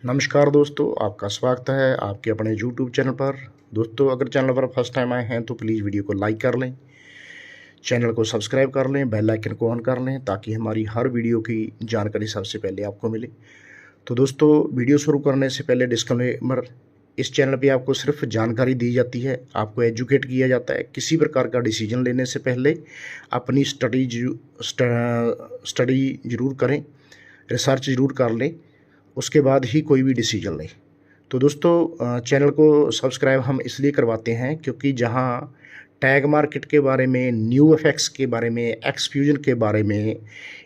नमस्कार दोस्तों, आपका स्वागत है आपके अपने यूट्यूब चैनल पर। दोस्तों, अगर चैनल पर फर्स्ट टाइम आए हैं तो प्लीज़ वीडियो को लाइक कर लें, चैनल को सब्सक्राइब कर लें, बेल आइकन को ऑन कर लें ताकि हमारी हर वीडियो की जानकारी सबसे पहले आपको मिले। तो दोस्तों, वीडियो शुरू करने से पहले डिस्क्लेमर, इस चैनल पे आपको सिर्फ जानकारी दी जाती है, आपको एजुकेट किया जाता है। किसी प्रकार का डिसीजन लेने से पहले अपनी स्टडी ज़रूर करें, रिसर्च ज़रूर कर लें, उसके बाद ही कोई भी डिसीजन लें। तो दोस्तों, चैनल को सब्सक्राइब हम इसलिए करवाते हैं क्योंकि जहां टैग मार्केट के बारे में, न्यू एफएक्स के बारे में, एक्सफ्यूजन के बारे में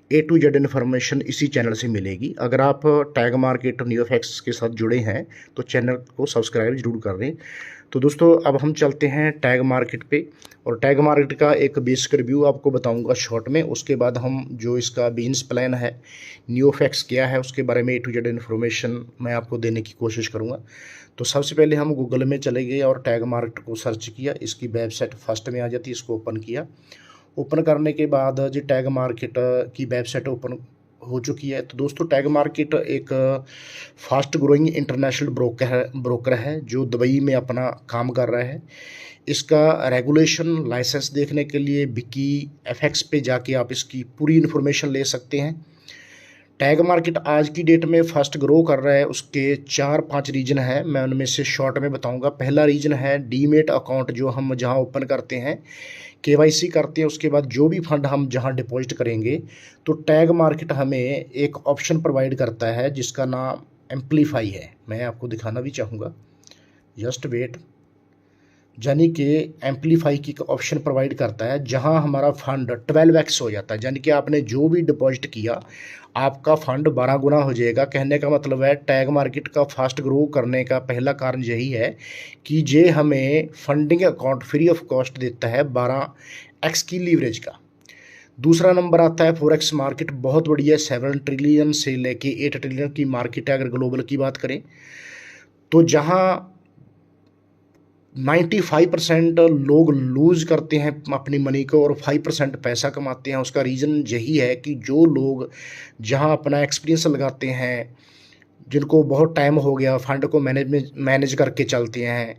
ए टू जेड इन्फॉर्मेशन इसी चैनल से मिलेगी। अगर आप टैग मार्केट और न्यू एफएक्स के साथ जुड़े हैं तो चैनल को सब्सक्राइब जरूर कर दें। तो दोस्तों, अब हम चलते हैं टैग मार्केट पे और टैग मार्केट का एक बेसिक रिव्यू आपको बताऊंगा शॉर्ट में। उसके बाद हम जो इसका बिजनेस प्लान है, न्यू एफएक्स क्या है, उसके बारे में ए टू जेड इन्फॉर्मेशन मैं आपको देने की कोशिश करूंगा। तो सबसे पहले हम गूगल में चले गए और टैग मार्केट को सर्च किया। इसकी वेबसाइट फर्स्ट में आ जाती है, इसको ओपन किया। ओपन करने के बाद जो टैग मार्केट की वेबसाइट ओपन हो चुकी है। तो दोस्तों, टैग मार्केट एक फास्ट ग्रोइंग इंटरनेशनल ब्रोकर है जो दुबई में अपना काम कर रहा है। इसका रेगुलेशन लाइसेंस देखने के लिए विकी एफएक्स पे जाके आप इसकी पूरी इन्फॉर्मेशन ले सकते हैं। टैग मार्केट आज की डेट में फर्स्ट ग्रो कर रहा है। उसके 4-5 रीजन है, मैं उनमें से शॉर्ट में बताऊंगा। पहला रीजन है डीमेट अकाउंट, जो हम जहां ओपन करते हैं, केवाईसी करते हैं, उसके बाद जो भी फंड हम जहां डिपॉजिट करेंगे तो टैग मार्केट हमें एक ऑप्शन प्रोवाइड करता है जिसका नाम एम्पलीफाई है। मैं आपको दिखाना भी चाहूँगा, जस्ट वेट। यानी कि एम्पलीफाई की ऑप्शन प्रोवाइड करता है जहां हमारा फंड 12x हो जाता है। यानी कि आपने जो भी डिपॉजिट किया आपका फंड 12 गुना हो जाएगा। कहने का मतलब है टैग मार्केट का फास्ट ग्रो करने का पहला कारण यही है कि ये हमें funding account free of cost देता है 12x की लीवरेज का। दूसरा नंबर आता है फॉरेक्स मार्केट, बहुत बड़ी है, 7 ट्रिलियन से लेके 8 ट्रिलियन की मार्केट है अगर ग्लोबल की बात करें। तो जहाँ 95% लोग लूज़ करते हैं अपनी मनी को और 5% पैसा कमाते हैं। उसका रीज़न यही है कि जो लोग जहां अपना एक्सपीरियंस लगाते हैं, जिनको बहुत टाइम हो गया फंड को मैनेज करके चलते हैं,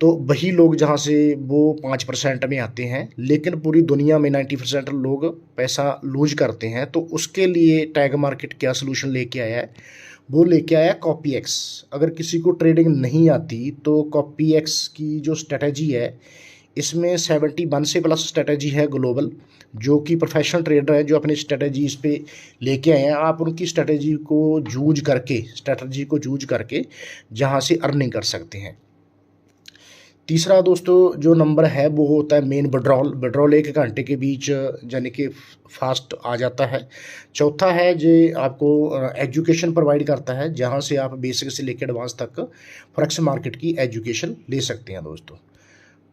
तो वही लोग जहां से वो 5% में आते हैं। लेकिन पूरी दुनिया में 90% लोग पैसा लूज करते हैं। तो उसके लिए टैग मार्केट क्या सोल्यूशन लेके आया है, वो लेके आया कॉपी एक्स। अगर किसी को ट्रेडिंग नहीं आती तो कॉपी एक्स की जो स्ट्रेटजी है, इसमें 71 से प्लस स्ट्रेटजी है ग्लोबल, जो कि प्रोफेशनल ट्रेडर है जो अपनी स्ट्रेटजी इस पे लेके आए हैं। आप उनकी स्ट्रेटजी को यूज करके जहां से अर्निंग कर सकते हैं। तीसरा दोस्तों जो नंबर है वो होता है मेन विड्रॉल 1 घंटे के बीच, यानी कि फास्ट आ जाता है। चौथा है जो आपको एजुकेशन प्रोवाइड करता है, जहां से आप बेसिक से लेकर एडवांस तक फॉरेक्स मार्केट की एजुकेशन ले सकते हैं दोस्तों।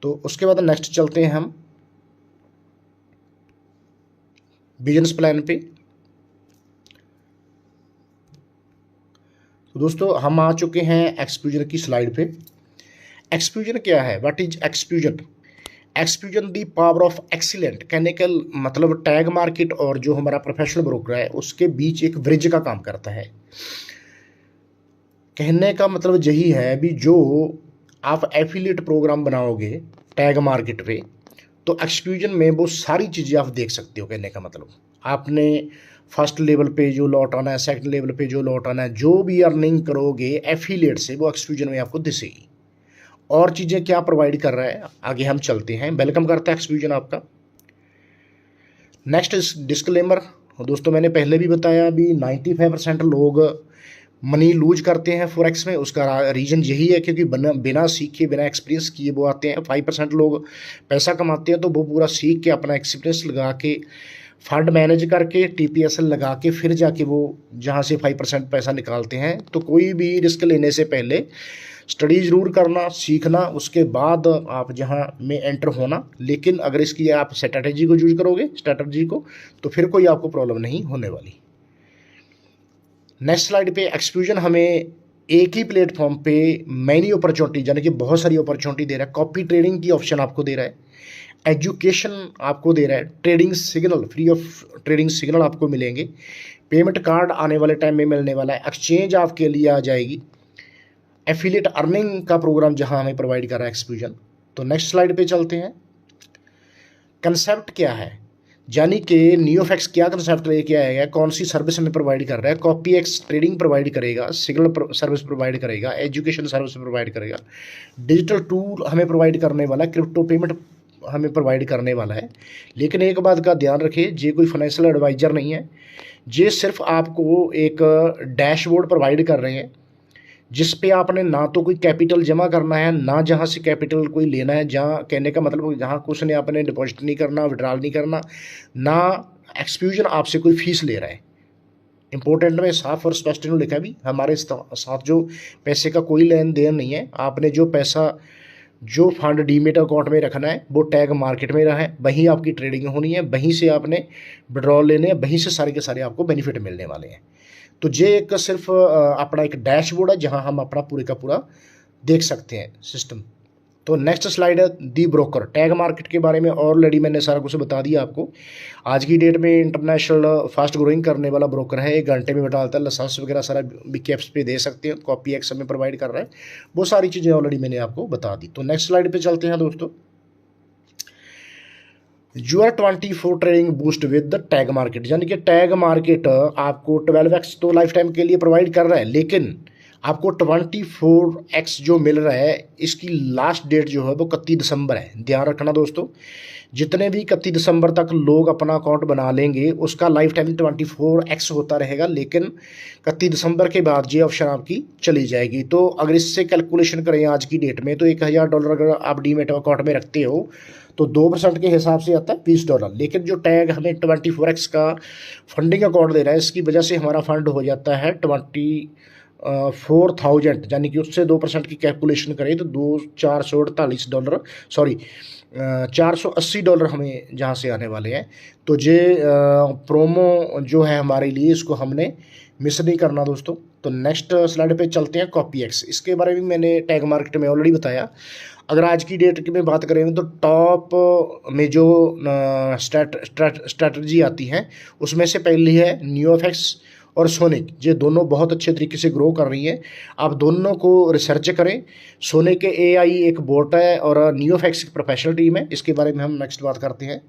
तो उसके बाद नेक्स्ट चलते हैं हम बिजनेस प्लान पे। तो दोस्तों, हम आ चुके हैं एक्सफ्यूजन की स्लाइड पे। एक्सफ्यूजन क्या है? व्हाट इज एक्सफ्यूजन? एक्सफ्यूजन दी पावर ऑफ एक्सीलेंट। कहने का मतलब टैग मार्केट और जो हमारा प्रोफेशनल ब्रोकर है उसके बीच एक ब्रिज का काम करता है। कहने का मतलब यही है भी जो आप एफिलिएट प्रोग्राम बनाओगे टैग मार्केट पे, तो एक्सफ्यूजन में वो सारी चीज़ें आप देख सकते हो। कहने का मतलब आपने फर्स्ट लेवल पे जो लॉट आना है, सेकंड लेवल पे जो लॉट आना है, जो भी अर्निंग करोगे एफिलिएट से, वो एक्सफ्यूजन में आपको दिखेगी। और चीज़ें क्या प्रोवाइड कर रहा है, आगे हम चलते हैं। वेलकम करता है एक्सफ्यूजन आपका। Next disclaimer. दोस्तों, मैंने पहले भी बताया भी 95% लोग मनी लूज करते हैं फॉरेक्स में। उसका रीज़न यही है क्योंकि बिना सीखे, बिना एक्सपीरियंस किए वो आते हैं। 5% लोग पैसा कमाते हैं, तो वो पूरा सीख के अपना एक्सपीरियंस लगा के फंड मैनेज करके टीपीएसएल लगा के फिर जाके वो जहाँ से 5% पैसा निकालते हैं। तो कोई भी रिस्क लेने से पहले स्टडी ज़रूर करना, सीखना, उसके बाद आप जहाँ में एंटर होना। लेकिन अगर इसकी आप स्ट्रैटेजी को यूज करोगे, तो फिर कोई आपको प्रॉब्लम नहीं होने वाली। नेक्स्ट स्लाइड पे एक्सफ्यूजन हमें एक ही प्लेटफॉर्म पे मैनी अपॉर्चुनिटी, यानी कि बहुत सारी अपॉर्चुनिटी दे रहा है। कॉपी ट्रेडिंग की ऑप्शन आपको दे रहा है, एजुकेशन आपको दे रहा है, trading signal, free of trading signal आपको मिलेंगे, पेमेंट कार्ड आने वाले टाइम में मिलने वाला है, एक्सचेंज आपके लिए आ जाएगी, एफिलिएट अर्निंग का प्रोग्राम जहां हमें प्रोवाइड कर रहा है एक्सफ्यूजन। तो नेक्स्ट स्लाइड पे चलते हैं। कंसेप्ट क्या है, यानी कि नियोफैक्स क्या कंसेप्ट लेके आएगा, कौन सी सर्विस हमें प्रोवाइड कर रहा है। कॉपीएक्स ट्रेडिंग प्रोवाइड करेगा, सिग्नल सर्विस प्रोवाइड करेगा, एजुकेशन सर्विस प्रोवाइड करेगा, डिजिटल टूल हमें प्रोवाइड करने वाला है, क्रिप्टो पेमेंट हमें प्रोवाइड करने वाला है। लेकिन एक बात का ध्यान रखिए, ये कोई फाइनेंशियल एडवाइजर नहीं है, ये सिर्फ आपको एक डैशबोर्ड प्रोवाइड कर रहे हैं जिस पे आपने ना तो कोई कैपिटल जमा करना है, ना जहाँ से कैपिटल कोई लेना है, जहाँ कहने का मतलब जहाँ कुछ ने आपने डिपॉजिट नहीं करना, विड्रॉल नहीं करना, ना एक्सफ्यूजन आपसे कोई फीस ले रहा है। इंपॉर्टेंट में साफ और स्पष्ट इन्होंने लिखा भी, हमारे साथ जो पैसे का कोई लेन देन नहीं है। आपने जो पैसा, जो फंड डीमेट अकाउंट में रखना है वो टैग मार्केट में रहा है, वहीं आपकी ट्रेडिंग होनी है, वहीं से आपने विड्रॉल लेने हैं, वहीं से सारे के सारे आपको बेनिफिट मिलने वाले हैं। तो ये एक सिर्फ अपना एक डैशबोर्ड है जहां हम अपना पूरे का पूरा देख सकते हैं सिस्टम। तो नेक्स्ट स्लाइड है दी ब्रोकर। टैग मार्केट के बारे में ऑलरेडी मैंने सारा कुछ बता दिया आपको। आज की डेट में इंटरनेशनल फास्ट ग्रोइंग करने वाला ब्रोकर है, 1 घंटे में डालता है, लाइसेंस वगैरह सारा BKFs पे दे सकते हैं, कॉपीएक्स हमें प्रोवाइड कर रहा है, वो सारी चीज़ें ऑलरेडी मैंने आपको बता दी। तो नेक्स्ट स्लाइड पे चलते हैं दोस्तों। Your 24 trading boost with the tag market, यानी कि टैग मार्केट आपको 12x तो लाइफ टाइम के लिए प्रोवाइड कर रहा है, लेकिन आपको 24x जो मिल रहा है इसकी लास्ट डेट जो है वो 31 दिसंबर है। ध्यान रखना दोस्तों, जितने भी 31 दिसंबर तक लोग अपना अकाउंट बना लेंगे उसका लाइफ टाइम 24x होता रहेगा, लेकिन 31 दिसंबर के बाद ये ऑप्शन आपकी चली जाएगी। तो अगर इससे कैलकुलेशन करें आज की डेट में, तो $1000 अगर आप डीमेट अकाउंट में रखते हो तो 2% के हिसाब से आता है $20। लेकिन जो टैग हमें 24x का फंडिंग अकाउंट दे रहा है, इसकी वजह से हमारा फंड हो जाता है 24,000, यानी कि उससे 2% की कैलकुलेशन करें तो $448, सॉरी $480 हमें जहाँ से आने वाले हैं। तो ये प्रोमो जो है हमारे लिए, इसको हमने मिस नहीं करना दोस्तों। तो नेक्स्ट स्लाइड पे चलते हैं। कॉपीएक्स, इसके बारे में मैंने टैग मार्केट में ऑलरेडी बताया। अगर आज की डेट की मैं बात करें तो टॉप में जो स्ट्रैटेजी आती है उसमें से पहली है नियोफैक्स और सोनिक। ये दोनों बहुत अच्छे तरीके से ग्रो कर रही हैं, आप दोनों को रिसर्च करें। सोनिक के AI एक बोट है और नियोफैक्स एक प्रोफेशनल टीम है, इसके बारे में हम नेक्स्ट बात करते हैं।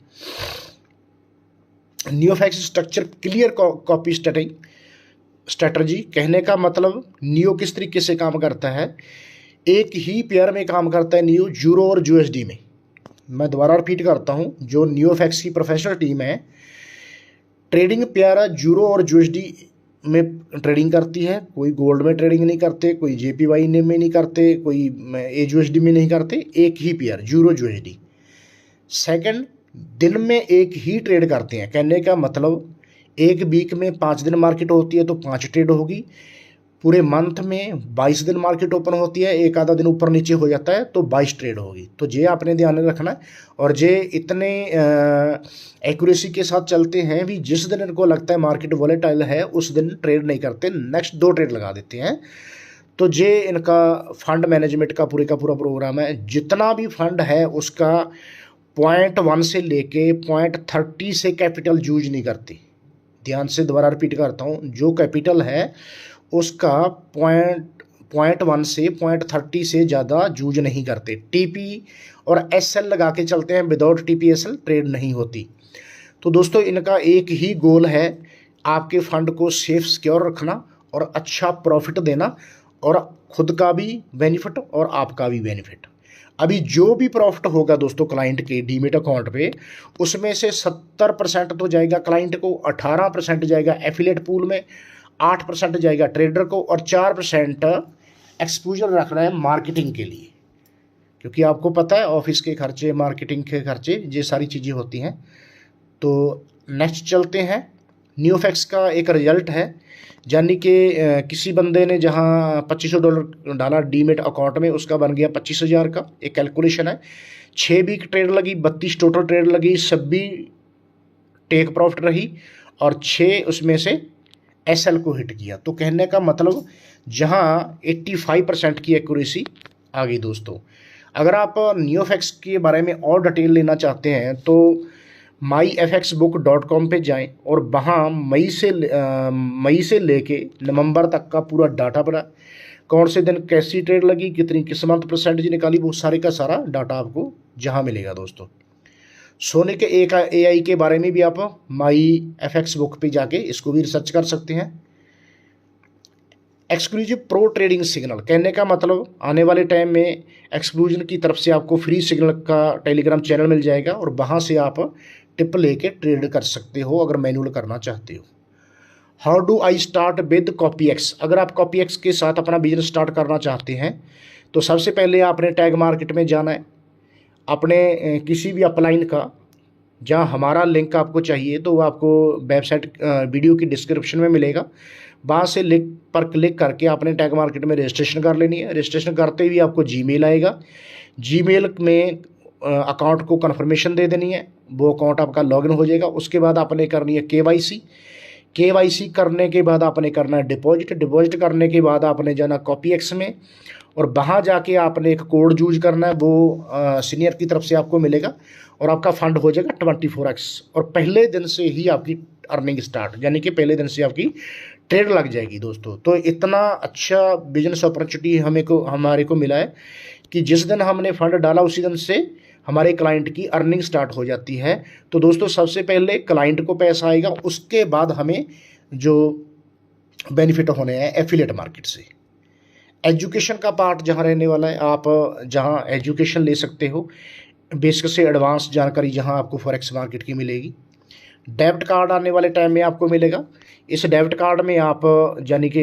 नियोफैक्स स्ट्रक्चर क्लियर कॉपी स्ट्रैटेजी, कहने का मतलब नियो किस तरीके से काम करता है, एक ही पेयर में काम करता है नियो, यूरो और USD में। मैं दोबारा रिपीट करता हूं, जो नियोफैक्स की प्रोफेशनल टीम है ट्रेडिंग पेयर यूरो और USD में ट्रेडिंग करती है, कोई गोल्ड में ट्रेडिंग नहीं करते, कोई JPY में नहीं करते, कोई AUSD में नहीं करते, एक ही पेयर यूरो USD। सेकंड, दिन में एक ही ट्रेड करते हैं, कहने का मतलब एक वीक में 5 दिन मार्केट होती है तो 5 ट्रेड होगी, पूरे मंथ में 22 दिन मार्केट ओपन होती है, एक आधा दिन ऊपर नीचे हो जाता है तो 22 ट्रेड होगी। तो ये आपने ध्यान में रखना है। और ये इतने एक्यूरेसी के साथ चलते हैं भी, जिस दिन इनको लगता है मार्केट वॉलेटाइल है उस दिन ट्रेड नहीं करते, नेक्स्ट 2 ट्रेड लगा देते हैं। तो ये इनका फंड मैनेजमेंट का पूरा प्रोग्राम है। जितना भी फंड है उसका 0.1 से लेके 0.30 से कैपिटल यूज नहीं करती। ध्यान से दोबारा रिपीट करता हूँ, जो कैपिटल है उसका 0.1 से 0.30 से ज़्यादा यूज नहीं करते। TP और SL लगा के चलते हैं, विदाउट TP SL ट्रेड नहीं होती। तो दोस्तों इनका एक ही गोल है, आपके फंड को सेफ सिक्योर रखना और अच्छा प्रॉफिट देना, और खुद का भी बेनिफिट और आपका भी बेनिफिट। अभी जो भी प्रॉफिट होगा दोस्तों क्लाइंट के डीमेट अकाउंट पे, उसमें से 70% तो जाएगा क्लाइंट को, 18% जाएगा एफिलिएट पूल में, 8% जाएगा ट्रेडर को, और 4% एक्सपोजर रखना है मार्केटिंग के लिए, क्योंकि आपको पता है ऑफिस के खर्चे, मार्केटिंग के खर्चे, ये सारी चीज़ें होती हैं। तो नेक्स्ट चलते हैं। नियोफैक्स का एक रिजल्ट है, यानी कि किसी बंदे ने जहां $2500 डाला डीमेट अकाउंट में, उसका बन गया 25,000 का। एक कैलकुलेशन है, 6 वीक ट्रेड लगी, 32 टोटल ट्रेड लगी, 26 टेक प्रॉफिट रही और 6 उसमें से SL को हिट किया। तो कहने का मतलब जहां 85% की एक्यूरेसी आ गई दोस्तों। अगर आप NeoFX के बारे में और डिटेल लेना चाहते हैं तो myfxbook.com पे जाएं और वहाँ मई से लेके नवंबर तक का पूरा डाटा पड़ा, कौन से दिन कैसी ट्रेड लगी, कितनी किस मंथ परसेंटेज निकाली, वो सारे का सारा डाटा आपको जहाँ मिलेगा दोस्तों। सोने के एक AI के बारे में भी आप myfxbook पे जाके इसको भी रिसर्च कर सकते हैं। एक्सक्लूसिव प्रो ट्रेडिंग सिग्नल, कहने का मतलब आने वाले टाइम में एक्सक्लूजन की तरफ से आपको फ्री सिग्नल का टेलीग्राम चैनल मिल जाएगा और वहाँ से आप टिप लेके ट्रेड कर सकते हो अगर मैनुअल करना चाहते हो। How do I start with कॉपीएक्स, अगर आप कॉपीएक्स के साथ अपना बिजनेस स्टार्ट करना चाहते हैं तो सबसे पहले आपने टैग मार्केट में जाना है, अपने किसी भी अपलाइन का जहाँ हमारा लिंक आपको चाहिए तो वो आपको वेबसाइट वीडियो की डिस्क्रिप्शन में मिलेगा, वहाँ से लिंक पर क्लिक करके आपने टैग मार्केट में रजिस्ट्रेशन कर लेनी है। रजिस्ट्रेशन करते ही आपको जीमेल आएगा, जीमेल में अकाउंट को कन्फर्मेशन दे देनी है, वो अकाउंट आपका लॉगिन हो जाएगा। उसके बाद आपने करनी है केवाईसी करने के बाद आपने करना है डिपॉजिट करने के बाद आपने जाना कॉपीएक्स में और वहाँ जाके आपने एक कोड यूज करना है, वो सीनियर की तरफ से आपको मिलेगा और आपका फंड हो जाएगा 24x और पहले दिन से ही आपकी अर्निंग स्टार्ट, यानी कि पहले दिन से आपकी ट्रेड लग जाएगी दोस्तों। तो इतना अच्छा बिजनेस अपॉर्चुनिटी हमारे को मिला है कि जिस दिन हमने फंड डाला उसी दिन से हमारे क्लाइंट की अर्निंग स्टार्ट हो जाती है। तो दोस्तों सबसे पहले क्लाइंट को पैसा आएगा, उसके बाद हमें जो बेनिफिट होने हैं एफिलिएट मार्केट से। एजुकेशन का पार्ट जहाँ रहने वाला है, आप जहाँ एजुकेशन ले सकते हो, बेसिक से एडवांस जानकारी जहाँ आपको फॉरेक्स मार्केट की मिलेगी। डेबिट कार्ड आने वाले टाइम में आपको मिलेगा, इस डेबिट कार्ड में आप यानी कि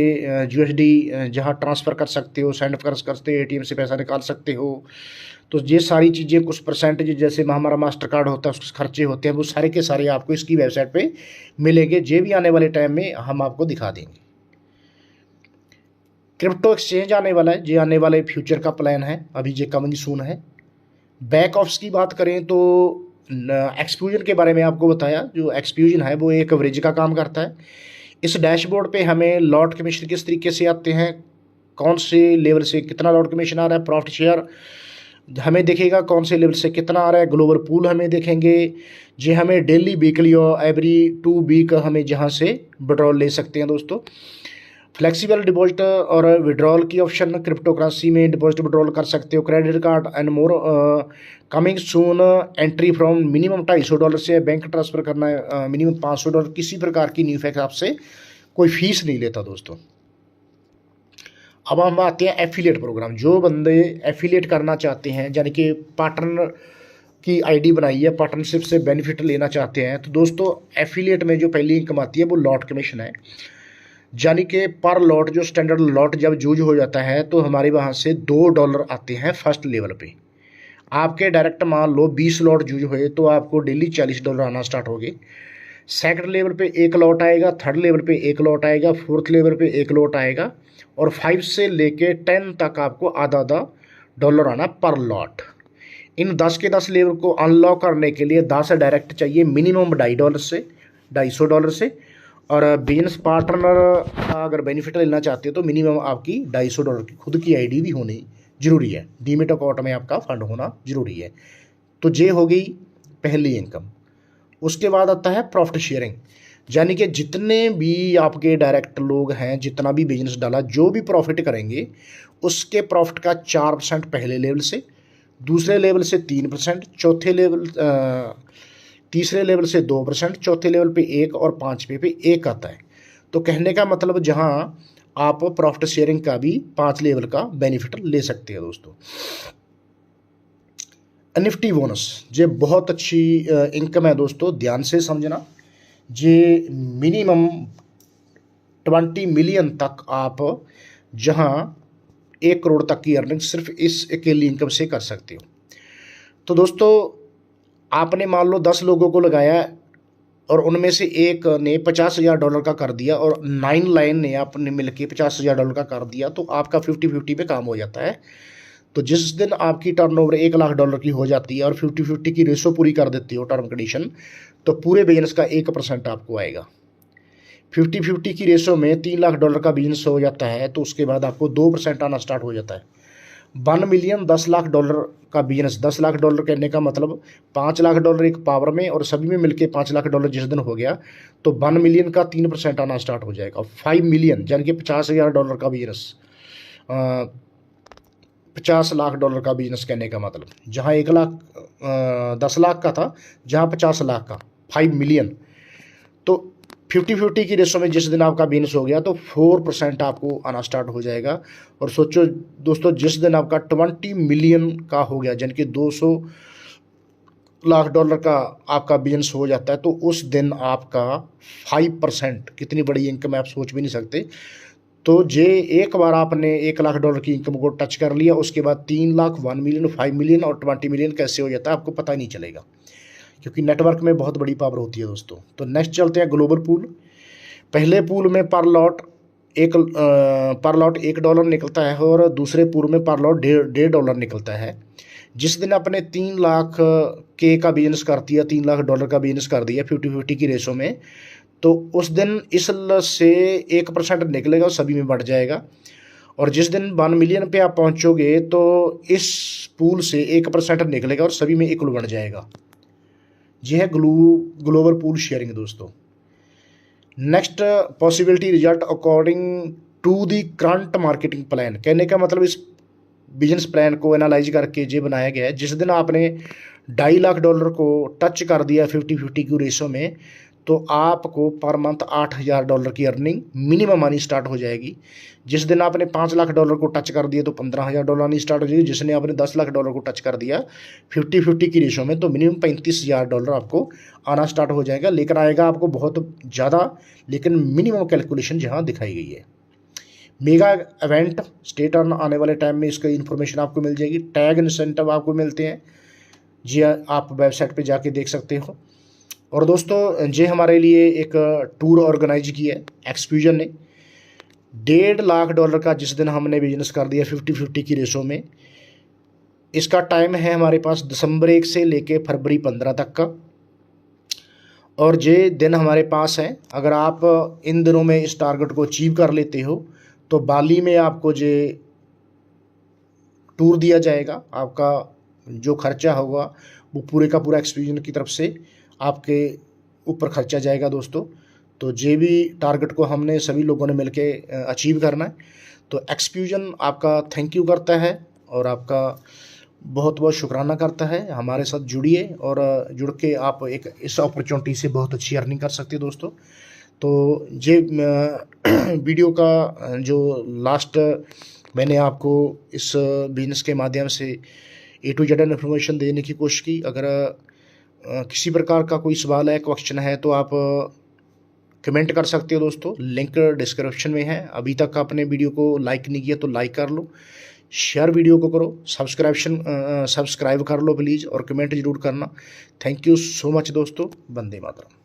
USD जहाँ ट्रांसफ़र कर सकते हो, सेंड कर सकते हो, ATM से पैसा निकाल सकते हो। तो ये सारी चीज़ें कुछ परसेंटेज जैसे हमारा मास्टर कार्ड होता है उसके खर्चे होते हैं, वो सारे के सारे आपको इसकी वेबसाइट पे मिलेंगे, जे भी आने वाले टाइम में हम आपको दिखा देंगे। क्रिप्टो एक्सचेंज आने वाला है, जे आने वाले फ्यूचर का प्लान है, अभी जे कमिंग सून है। बैक ऑफ्स की बात करें तो एक्सक्लूजन के बारे में आपको बताया, जो एक्सक्लूजन है वो एक एवरेज का काम करता है। इस डैशबोर्ड पे हमें लॉट कमीशन किस तरीके से आते हैं, कौन से लेवल से कितना लॉट कमीशन आ रहा है, प्रॉफिट शेयर हमें दिखेगा कौन से लेवल से कितना आ रहा है, ग्लोबल पूल हमें देखेंगे, जे हमें डेली वीकली और एवरी 2 वीक हमें जहाँ से विड्रॉल ले सकते हैं दोस्तों। फ्लेक्सिबल डिपॉजिट और विड्रॉल की ऑप्शन, क्रिप्टो करेंसी में डिपॉजिट विड्रॉल कर सकते हो, credit card and more coming soon. Entry from minimum $250 से बैंक ट्रांसफ़र करना है, मिनिमम $500, किसी प्रकार की NeoFX आपसे कोई फीस नहीं लेता दोस्तों। अब हम आते हैं एफिलिएट प्रोग्राम। जो बंदे एफिलिएट करना चाहते हैं, यानी कि पार्टनर की आईडी बनाई है, पार्टनरशिप से बेनिफिट लेना चाहते हैं, तो दोस्तों एफिलिएट में जो पहली इनकम आती है वो लॉट कमीशन है, यानी कि पर लॉट जो स्टैंडर्ड लॉट जब यूज हो जाता है तो हमारे वहाँ से $2 आते हैं फर्स्ट लेवल पे। आपके डायरेक्ट मान लो 20 लॉट यूज हुए तो आपको डेली $40 आना स्टार्ट हो गए। सेकंड लेवल पे 1 लॉट आएगा, थर्ड लेवल पे 1 लॉट आएगा, फोर्थ लेवल पे 1 लॉट आएगा और 5 से लेके 10 तक आपको आधा $1 आना पर लॉट। इन 10 के 10 लेवल को अनलॉक करने के लिए 10 डायरेक्ट चाहिए, मिनिमम $250 से और बिजनेस पार्टनर का अगर बेनिफिट लेना चाहते हो तो मिनिमम आपकी $250 की खुद की आईडी भी होनी जरूरी है, डीमेट अकाउंट में आपका फंड होना जरूरी है। तो ये हो गई पहली इनकम। उसके बाद आता है प्रॉफिट शेयरिंग, यानी कि जितने भी आपके डायरेक्ट लोग हैं, जितना भी बिजनेस डाला, जो भी प्रॉफिट करेंगे उसके प्रॉफिट का 4% पहले लेवल से, दूसरे लेवल से 3%, तीसरे लेवल से 2%, चौथे लेवल पे 1 और 5वें पे 1 आता है। तो कहने का मतलब जहां आप प्रॉफिट शेयरिंग का भी 5 लेवल का बेनिफिट ले सकते हैं दोस्तों। निफ्टी बोनस, ये बहुत अच्छी इनकम है दोस्तों, ध्यान से समझना। ये मिनिमम 20 मिलियन तक आप जहां 1 करोड़ तक की अर्निंग सिर्फ इस अकेली इनकम से कर सकते हो। तो दोस्तों आपने मान लो 10 लोगों को लगाया और उनमें से एक ने $50,000 का कर दिया और 9 लाइन ने आपने मिलके $50,000 का कर दिया, तो आपका 50-50 पे काम हो जाता है। तो जिस दिन आपकी टर्नओवर $1,00,000 की हो जाती है और 50-50 की रेशो पूरी कर देती हो टर्म कंडीशन, तो पूरे बिजनेस का 1% आपको आएगा। 50-50 की रेशो में $3,00,000 का बिजनेस हो जाता है तो उसके बाद आपको 2% आना स्टार्ट हो जाता है। 1 मिलियन $10 लाख का बिजनेस, $10 लाख कहने का मतलब $5 लाख एक पावर में और सभी में मिलके $5 लाख जिस दिन हो गया तो 1 मिलियन का 3% आना स्टार्ट हो जाएगा। 5 मिलियन यानी कि $50,000 का बिजनेस, $50 लाख का बिजनेस कहने का मतलब, जहाँ 10 लाख का था, जहाँ 50 लाख का, 5 मिलियन। तो 50-50 की रेशो में जिस दिन आपका बिजनेस हो गया तो 4% आपको आना स्टार्ट हो जाएगा। और सोचो दोस्तों, जिस दिन आपका 20 मिलियन का हो गया यानी कि $200 लाख का आपका बिजनेस हो जाता है तो उस दिन आपका 5%, कितनी बड़ी इनकम आप सोच भी नहीं सकते। तो जे एक बार आपने $1 लाख की इनकम को टच कर लिया, उसके बाद 3 लाख, 1 मिलियन, 5 मिलियन और 20 मिलियन कैसे हो जाता है आपको पता ही नहीं चलेगा, क्योंकि नेटवर्क में बहुत बड़ी पावर होती है दोस्तों। तो नेक्स्ट चलते हैं ग्लोबल पूल। पहले पूल में पर लॉट $1 निकलता है और दूसरे पूल में पर लॉट $1.5 निकलता है। जिस दिन आपने 3 लाख के का बिजनेस कर दिया, $3 लाख का बिजनेस कर दिया 50-50 की रेशो में, तो उस दिन इस से 1% निकलेगा और सभी में बढ़ जाएगा। और जिस दिन 1 मिलियन पे आप पहुंचोगे तो इस पूल से 1% निकलेगा और सभी में इक्वल बढ़ जाएगा। यह है ग्लोबल पूल शेयरिंग दोस्तों। Next, possibility result according to the current marketing plan, कहने का मतलब इस बिजनेस प्लान को एनालाइज करके ये बनाया गया है। जिस दिन आपने $2.5 लाख को टच कर दिया 50-50 की रेशो में तो आपको पर मंथ $8,000 की अर्निंग मिनिमम आनी स्टार्ट हो जाएगी। जिस दिन आपने $5 लाख को टच कर दिया तो $15,000 आनी स्टार्ट हो जाएगी। जिसने आपने $10 लाख को टच कर दिया 50-50 की रेशो में तो मिनिमम $35,000 आपको आना स्टार्ट हो जाएगा। लेकर आएगा आपको बहुत ज़्यादा, लेकिन मिनिमम कैलकुलेशन यहाँ दिखाई गई है। मेगा इवेंट स्टेट अर्न आने वाले टाइम में इसका इन्फॉर्मेशन आपको मिल जाएगी। टैग इंसेंटिव आपको मिलते हैं, जी आप वेबसाइट पे जाके देख सकते हो। और दोस्तों, ये हमारे लिए एक टूर ऑर्गेनाइज किया है एक्सफ्यूजन ने, $1.5 लाख का जिस दिन हमने बिजनेस कर दिया 50-50 की रेशो में। इसका टाइम है हमारे पास दिसंबर 1 से लेके फरवरी 15 तक का, और ये दिन हमारे पास है। अगर आप इन दिनों में इस टारगेट को अचीव कर लेते हो तो बाली में आपको ये टूर दिया जाएगा। आपका जो खर्चा होगा वो पूरे का पूरा एक्सफ्यूजन की तरफ से आपके ऊपर खर्चा जाएगा दोस्तों। तो जे भी टारगेट को हमने सभी लोगों ने मिलके अचीव करना है। तो एक्सफ्यूजन आपका थैंक यू करता है और आपका बहुत बहुत शुक्राना करता है। हमारे साथ जुड़िए और जुड़ के आप एक इस अपॉर्चुनिटी से बहुत अच्छी अर्निंग कर सकते हैं दोस्तों। तो ये वीडियो का जो लास्ट मैंने आपको इस बिजनेस के माध्यम से A to Z इन्फॉर्मेशन देने की कोशिश की। अगर किसी प्रकार का कोई सवाल है, क्वेश्चन है तो आप कमेंट कर सकते हो दोस्तों। लिंक डिस्क्रिप्शन में है। अभी तक आपने वीडियो को लाइक नहीं किया तो लाइक कर लो, शेयर वीडियो को करो, सब्सक्राइब कर लो प्लीज़ और कमेंट जरूर करना। थैंक यू सो मच दोस्तों। वंदे मातरम।